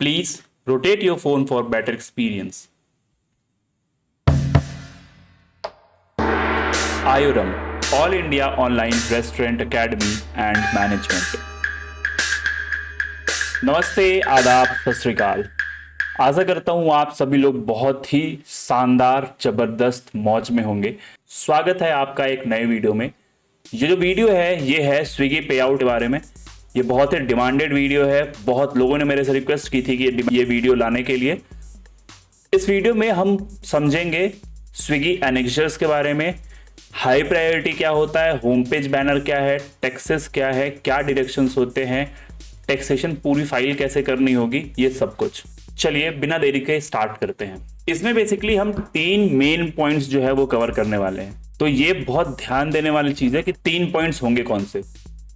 Please rotate your phone for better experience. Ayuram, All India Online Restaurant Academy and Management. नमस्ते, आदाब, सत श्री अकाल। आशा करता हूँ आप सभी लोग बहुत ही शानदार जबरदस्त मौज में होंगे। स्वागत है आपका एक नए वीडियो में। ये जो वीडियो है ये है स्विगी पे आउट के बारे में। ये बहुत ही डिमांडेड वीडियो है। बहुत लोगों ने मेरे से रिक्वेस्ट की थी कि ये वीडियो लाने के लिए। इस वीडियो में हम समझेंगे स्विगी एनेक्जर्स के बारे में, हाई प्रायोरिटी क्या होता है, होम पेज बैनर क्या है, टैक्सेस क्या है, क्या डिडक्शंस होते हैं, टैक्सेशन पूरी फाइल कैसे करनी होगी, ये सब कुछ। चलिए बिना देरी के स्टार्ट करते हैं। इसमें बेसिकली हम 3 मेन पॉइंट्स जो है वो कवर करने वाले हैं। तो ये बहुत ध्यान देने वाली चीज है कि 3 पॉइंट्स होंगे कौन से।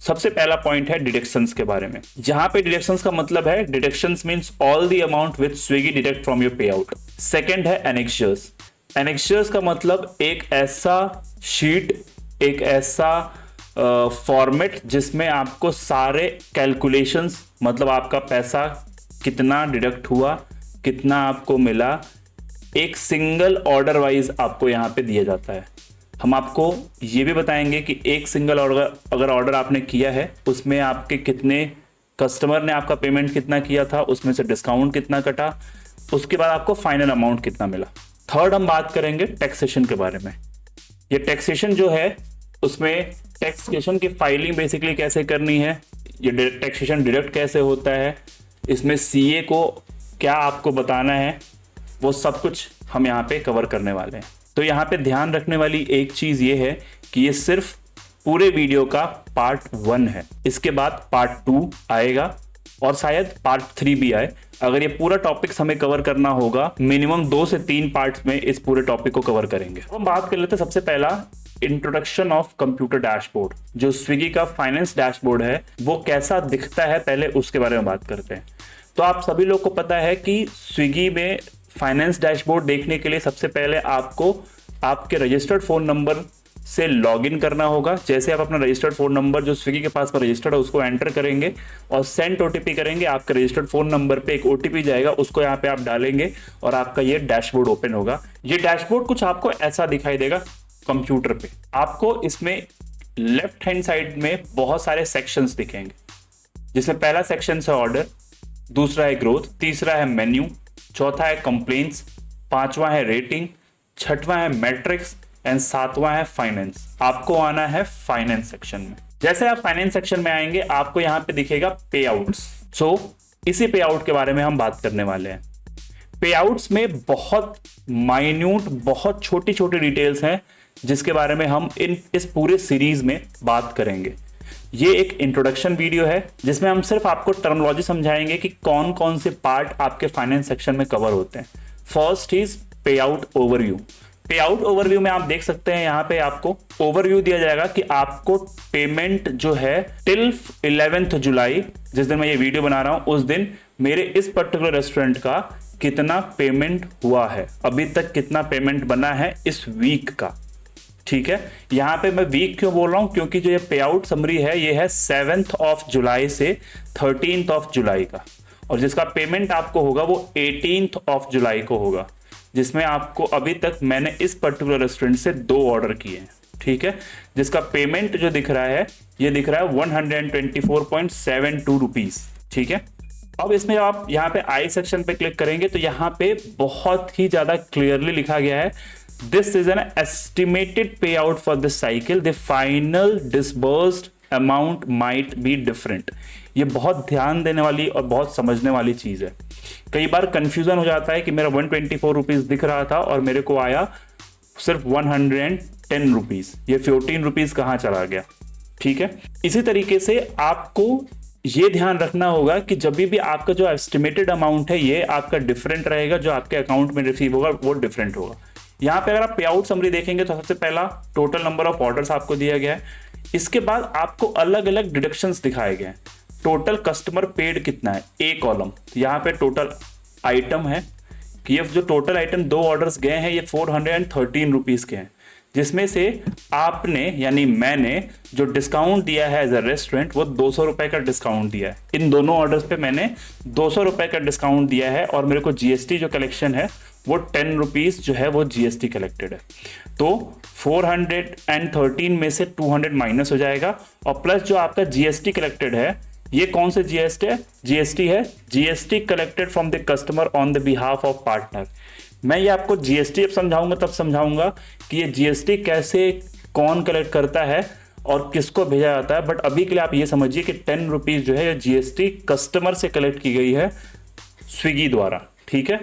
सबसे पहला पॉइंट है डिडक्शंस के बारे में। जहां पे डिडक्शंस का मतलब है deductions means all the amount which Swiggy deduct from your पे आउट। सेकंड है एनेक्जर्स। एनेक्जर्स का मतलब एक ऐसा शीट, एक ऐसा फॉर्मेट जिसमें आपको सारे कैलकुलेशंस, मतलब आपका पैसा कितना डिडक्ट हुआ, कितना आपको मिला, एक सिंगल ऑर्डर वाइज आपको यहां पे दिया जाता है। हम आपको ये भी बताएंगे कि एक सिंगल ऑर्डर अगर ऑर्डर आपने किया है उसमें आपके कितने कस्टमर ने आपका पेमेंट कितना किया था, उसमें से डिस्काउंट कितना कटा, उसके बाद आपको फाइनल अमाउंट कितना मिला। थर्ड हम बात करेंगे टैक्सेशन के बारे में। ये टैक्सेशन जो है उसमें टैक्सेशन की फाइलिंग बेसिकली कैसे करनी है, ये टैक्सेशन डिडक्ट कैसे होता है, इसमें सीए को क्या आपको बताना है, वो सब कुछ हम यहाँ पे कवर करने वाले हैं। तो यहाँ पे ध्यान रखने वाली एक चीज ये है कि ये सिर्फ पूरे वीडियो का पार्ट 1 है। इसके बाद पार्ट 2 आएगा और शायद पार्ट 3 भी आए। अगर ये पूरा टॉपिक्स हमें कवर करना होगा, मिनिमम 2 से 3 पार्ट्स में इस पूरे टॉपिक को कवर करेंगे। हम बात कर लेते हैं सबसे पहला इंट्रोडक्शन ऑफ कंप्यूटर डैशबोर्ड। जो स्विगी का फाइनेंस डैशबोर्ड है वो कैसा दिखता है, पहले उसके बारे में बात करते हैं। तो आप सभी लोग को पता है कि स्विगी में फाइनेंस डैशबोर्ड देखने के लिए सबसे पहले आपको आपके रजिस्टर्ड फोन नंबर से लॉगिन करना होगा। जैसे आप अपना रजिस्टर्ड फोन नंबर जो स्विगी के पास में रजिस्टर्ड है उसको एंटर करेंगे और सेंड ओटीपी करेंगे, आपके रजिस्टर्ड फोन नंबर पे एक ओटीपी जाएगा, उसको यहाँ पे आप डालेंगे और आपका ये डैशबोर्ड ओपन होगा। ये डैशबोर्ड कुछ आपको ऐसा दिखाई देगा कंप्यूटर पे। आपको इसमें लेफ्ट हैंड साइड में बहुत सारे सेक्शंस दिखेंगे, जिसमें पहला सेक्शन है ऑर्डर, दूसरा है ग्रोथ, तीसरा है मेन्यू, चौथा है कंप्लेंट्स, पांचवा है रेटिंग, छठवां है मैट्रिक्स एंड सातवां है फाइनेंस। आपको आना है फाइनेंस सेक्शन में। जैसे आप फाइनेंस सेक्शन में आएंगे आपको यहां पे दिखेगा पे आउट्स। सो इसी पे आउट के बारे में हम बात करने वाले हैं। पे आउट्स में बहुत माइन्यूट, बहुत छोटी छोटी डिटेल्स हैं जिसके बारे में हम इस पूरे सीरीज में बात करेंगे। ये एक इंट्रोडक्शन वीडियो है जिसमें हम सिर्फ आपको टर्मिनोलॉजी समझाएंगे कि कौन कौन से पार्ट आपके फाइनेंस सेक्शन में कवर होते हैं। फर्स्ट इज पे आउट ओवरव्यू। पे आउट ओवरव्यू में आप देख सकते हैं यहाँ पे आपको ओवरव्यू दिया जाएगा कि आपको पेमेंट जो है टिल 11 जुलाई, जिस दिन मैं ये वीडियो बना रहा हूं, उस दिन मेरे इस पर्टिकुलर रेस्टोरेंट का कितना पेमेंट हुआ है, अभी तक कितना पेमेंट बना है इस वीक का। ठीक है, यहां पे मैं वीक क्यों बोल रहा हूं, क्योंकि जो ये पे आउट समरी है ये है 7 जुलाई से 13 जुलाई का, और जिसका पेमेंट आपको होगा वो 18 जुलाई को होगा, जिसमें आपको अभी तक मैंने इस पर्टिकुलर रेस्टोरेंट से 2 ऑर्डर किए हैं। ठीक है, जिसका पेमेंट जो दिख रहा है ये दिख रहा है 124.72 रुपीज। ठीक है, अब इसमें आप यहाँ पे आई सेक्शन पे क्लिक करेंगे तो यहाँ पे बहुत ही ज्यादा क्लियरली लिखा गया है, This is an estimated payout for this cycle. The final disbursed amount might be different. ये बहुत ध्यान देने वाली और बहुत समझने वाली चीज है। कई बार कंफ्यूजन हो जाता है कि मेरा 124 रुपीज दिख रहा था और मेरे को आया सिर्फ 110 रुपीज, ये 14 रुपीज कहाँ चला गया। ठीक है, इसी तरीके से आपको ये ध्यान रखना होगा कि जब भी आपका जो एस्टिमेटेड अमाउंट है ये आपका डिफरेंट रहेगा, जो आपके अकाउंट में रिसीव होगा वो डिफरेंट होगा। यहाँ पे अगर आप पे आउट समरी देखेंगे तो सबसे पहला टोटल नंबर ऑफ ऑर्डर्स आपको दिया गया है। इसके बाद आपको अलग अलग डिडक्शंस दिखाए गए हैं। टोटल कस्टमर पेड कितना है, ए कॉलम, यहाँ पे टोटल आइटम है कि ये जो टोटल आइटम 2 ऑर्डर्स गए हैं ये 413 रुपीज के हैं। जिसमें से आपने यानी मैंने जो डिस्काउंट दिया है एज अ रेस्टोरेंट वो 200 रुपए का डिस्काउंट दिया है। इन दोनों ऑर्डर्स पे मैंने 200 रुपए का डिस्काउंट दिया है और मेरे को जीएसटी जो कलेक्शन है वो 10 रुपीज जो है वो जीएसटी कलेक्टेड है। तो 413 में से 200 माइनस हो जाएगा और प्लस जो आपका जीएसटी कलेक्टेड है, ये कौन से जीएसटी है? GST collected from the customer on the behalf of partner. मैं ये आपको जीएसटी अब समझाऊंगा, तब समझाऊंगा कि ये जीएसटी कैसे कौन कलेक्ट करता है और किसको भेजा जाता है। बट अभी के लिए आप ये समझिए कि 10 रुपीज जो है ये जीएसटी कस्टमर से कलेक्ट की गई है स्विगी द्वारा, ठीक है।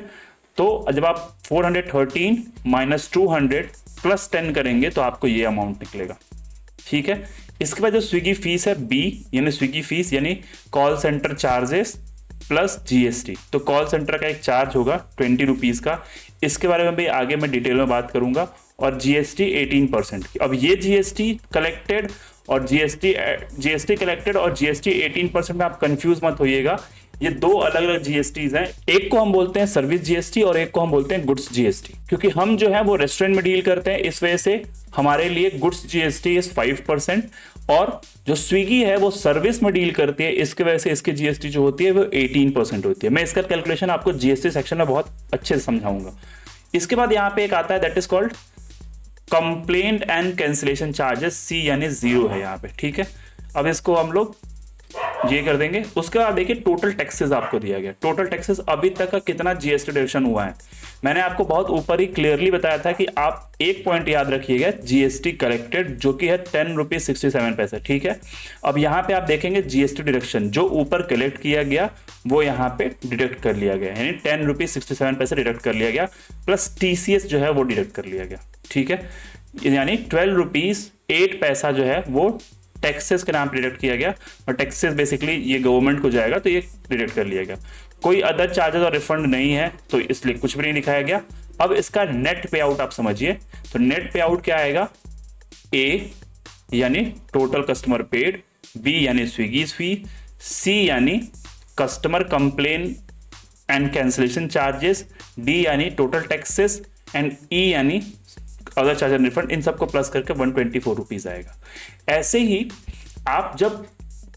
तो जब आप 413 माइनस 200 प्लस 10 करेंगे तो आपको ये अमाउंट निकलेगा, ठीक है। इसके बाद जो स्विगी फीस है बी, यानी स्विगी फीस यानी call centre charges plus GST. तो कॉल सेंटर का एक चार्ज होगा 20 रुपीज़ का, इसके बारे में भी आगे मैं डिटेल में बात करूंगा। और जीएसटी 18% की। अब ये जीएसटी कलेक्टेड और जीएसटी कलेक्टेड और जीएसटी 18% में आप कंफ्यूज मत होइएगा, ये दो अलग अलग जीएसटीज हैं। एक को हम बोलते हैं सर्विस जीएसटी और एक को हम बोलते हैं गुड्स जीएसटी। क्योंकि हम जो है वो रेस्टोरेंट में डील करते हैं, इस वजह से हमारे लिए गुड्स जीएसटी इज 5% और जो स्विगी है वो सर्विस में डील करती है, इसके वजह से इसकी जीएसटी जो होती है वो 18% होती है। मैं इसका कैलकुलेशन आपको जीएसटी सेक्शन में बहुत अच्छे से समझाऊंगा। इसके बाद यहाँ पे एक आता है that is called complaint and cancellation charges, C यानी 0 है यहाँ पे, ठीक है। अब इसको हम लोग ये कर देंगे। उसके बाद देखिए टोटल टैक्सेस आपको दिया गया। टोटल टैक्सेस अभी तक का कितना जीएसटी डिडक्शन हुआ है, मैंने आपको बहुत ऊपर ही क्लियरली बताया था कि आप एक पॉइंट याद रखिएगा, जीएसटी कलेक्टेड जो कि है 10 रुपीज 67 पैसे, ठीक है। अब यहाँ पे आप देखेंगे जीएसटी डिडक्शन जो ऊपर कलेक्ट किया गया वो यहाँ पे डिडक्ट कर लिया गया, यानी 10 रुपीज 67 पैसे डिडक्ट कर लिया गया, प्लस टीसीएस जो है वो डिडक्ट कर लिया गया, ठीक है। यानी 12 रुपीज 8 पैसा जो है वो टैक्सेस के नाम पे डिडक्ट किया गया और टैक्सेस बेसिकली ये गवर्नमेंट को जाएगा, तो ये डिडक्ट कर लिया गया। कोई अदर चार्जेस और रिफंड नहीं है तो इसलिए कुछ भी नहीं दिखाया गया। अब इसका नेट पे आउट आप समझिए, तो नेट पे आउट क्या आएगा? ए यानी टोटल कस्टमर पेड, बी यानी स्विगीज फी, सी यानी customer complain and cancellation charges, D यानी टोटल टैक्सेस एंड ई यानी अदर चार्ज एंड रिफंड। इन सबको प्लस करके 124 रुपीज आएगा। ऐसे ही आप जब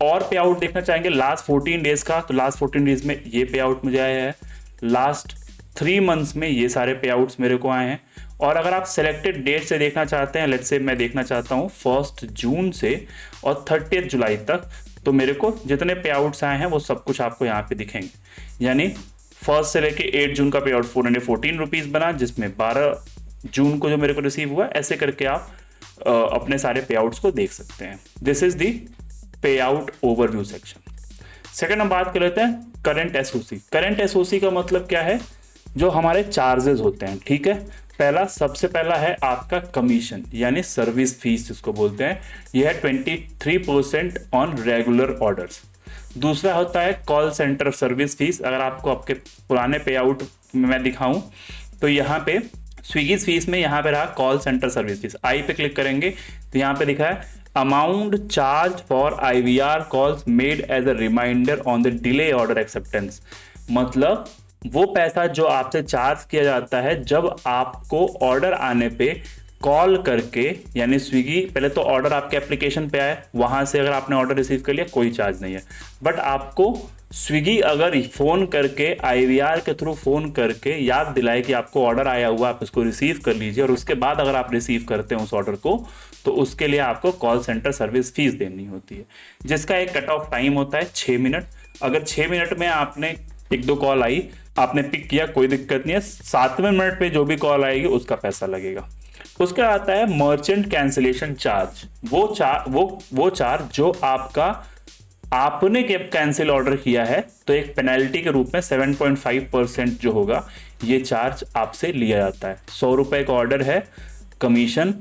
और पे आउट देखना चाहेंगे लास्ट 14 डेज का, तो लास्ट 14 डेज में ये पे आउट मुझे आया है, लास्ट 3 मंथ्स में ये सारे पे आउट्स मेरे को आए हैं। और अगर आप सिलेक्टेड डेट से देखना चाहते हैं, लेट्स से मैं देखना चाहता हूँ 1 जून से और 30 जुलाई तक, तो मेरे को जितने पे आउट्स आए हैं वो सब कुछ आपको यहाँ पे दिखेंगे। यानी 1 से लेके 8 जून का पे आउट 414 रुपीज बना, जिसमें 12 जून को जो मेरे को रिसीव हुआ, ऐसे करके आप अपने सारे पे आउट्स को देख सकते हैं। दिस इज दी पे आउट ओवरव्यू सेक्शन। सेकंड हम बात कर लेते हैं करंट एसओसी। करंट एसओसी का मतलब क्या है? जो हमारे चार्जेस होते हैं, ठीक है। सबसे पहला है आपका कमीशन यानी सर्विस फीस जिसको बोलते हैं, यह है 23% ऑन रेगुलर ऑर्डर्स। दूसरा होता है कॉल सेंटर सर्विस फीस। अगर आपको आपके पुराने पे आउट में मैं दिखाऊं तो यहाँ पे स्विगी फीस में यहाँ पे रहा call center service fees, I पे क्लिक करेंगे तो यहाँ पे लिखा है amount charge for IVR calls made as a reminder on the delay order acceptance. मतलब वो पैसा जो आपसे चार्ज किया जाता है जब आपको ऑर्डर आने पे कॉल करके, यानी स्विगी पहले तो ऑर्डर आपके एप्लीकेशन पे आए, वहां से अगर आपने ऑर्डर रिसीव कर लिया कोई चार्ज नहीं है, बट आपको स्विगी अगर फोन करके IVR के थ्रू फोन करके याद दिलाए कि आपको ऑर्डर आया हुआ, आप इसको रिसीव कर लीजिए, और उसके बाद अगर आप रिसीव करते हैं उस ऑर्डर को तो उसके लिए आपको कॉल सेंटर सर्विस फीस देनी होती है, जिसका एक कट ऑफ टाइम होता है 6 मिनट। अगर 6 मिनट में आपने 1-2 कॉल आई, आपने पिक किया, कोई दिक्कत नहीं है, 7वें मिनट पे जो भी कॉल आएगी उसका पैसा लगेगा। उसका आता है मर्चेंट कैंसिलेशन चार्ज। वो चार्ज जो आपने कैंसिल ऑर्डर किया है तो एक पेनल्टी के रूप में 7.5% जो होगा ये चार्ज आपसे लिया जाता है। 100 रुपए का ऑर्डर है, कमीशन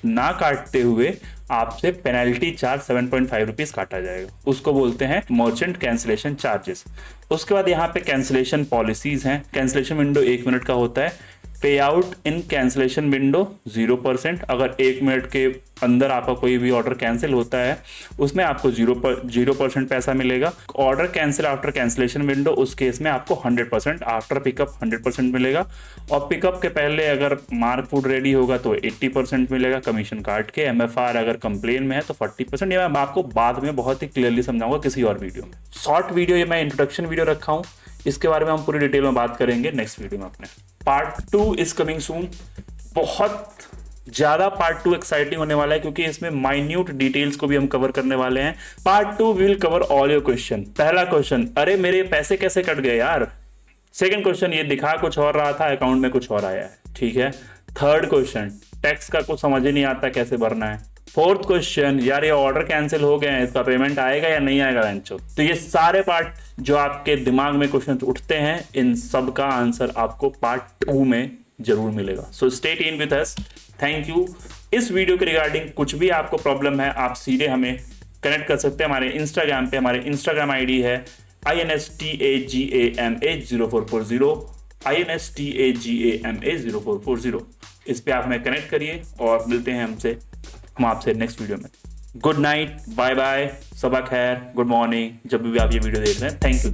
ना काटते हुए आपसे पेनल्टी चार्ज 7.5 रुपीज काटा जाएगा, उसको बोलते हैं मर्चेंट कैंसिलेशन चार्जेस। उसके बाद यहाँ पे कैंसिलेशन पॉलिसीज हैं। कैंसिलेशन विंडो 1 मिनट का होता है, पे आउट इन कैंसिलेशन विंडो 0%। अगर 1 मिनट के अंदर आपका कोई भी ऑर्डर कैंसिल होता है उसमें आपको 0% पैसा मिलेगा। Order cancel after cancellation window, उस केस में आपको 100%, आफ्टर पिकअप 100% मिलेगा। और पिकअप के पहले अगर मार्क फूड रेडी होगा तो 80% मिलेगा कमीशन काट के। MFR अगर कंप्लेन में है तो 40%। ये मैं आपको बाद में बहुत ही क्लियरली समझाऊंगा किसी और वीडियो में। शॉर्ट वीडियो ये मैं इंट्रोडक्शन वीडियो रखा हूँ, इसके बारे में हम पूरी डिटेल में बात करेंगे नेक्स्ट वीडियो में अपने। Part 2 is coming soon. बहुत ज्यादा पार्ट 2 एक्साइटिंग होने वाला है क्योंकि इसमें माइन्यूट डिटेल्स को भी हम कवर करने वाले हैं। Part 2 will cover all your question. पहला क्वेश्चन, अरे मेरे पैसे कैसे कट गए यार। सेकंड क्वेश्चन, ये दिखा कुछ और रहा था अकाउंट में कुछ और आया है, ठीक है। थर्ड क्वेश्चन, टैक्स का कुछ समझ ही नहीं आता कैसे भरना है। फोर्थ क्वेश्चन, यार ये ऑर्डर कैंसिल हो गए हैं, इसका पेमेंट आएगा या नहीं आएगा बेंचो। तो ये सारे पार्ट जो आपके दिमाग में क्वेश्चन उठते हैं, इन सब का आंसर आपको पार्ट 2 में जरूर मिलेगा। So stay tuned with us. Thank you. इस वीडियो के रिगार्डिंग कुछ भी आपको प्रॉब्लम है, आप सीधे हमें कनेक्ट कर सकते हैं हमारे इंस्टाग्राम पे। हमारे इंस्टाग्राम आईडी है INSTAGAMA0440, INSTAGAMA0440। इस पे आप हमें कनेक्ट करिए और मिलते हैं हम आपसे नेक्स्ट वीडियो में। गुड नाइट, बाय बाय, सबा खैर, गुड मॉर्निंग, जब भी आप ये वीडियो देख रहे हैं। Thank you.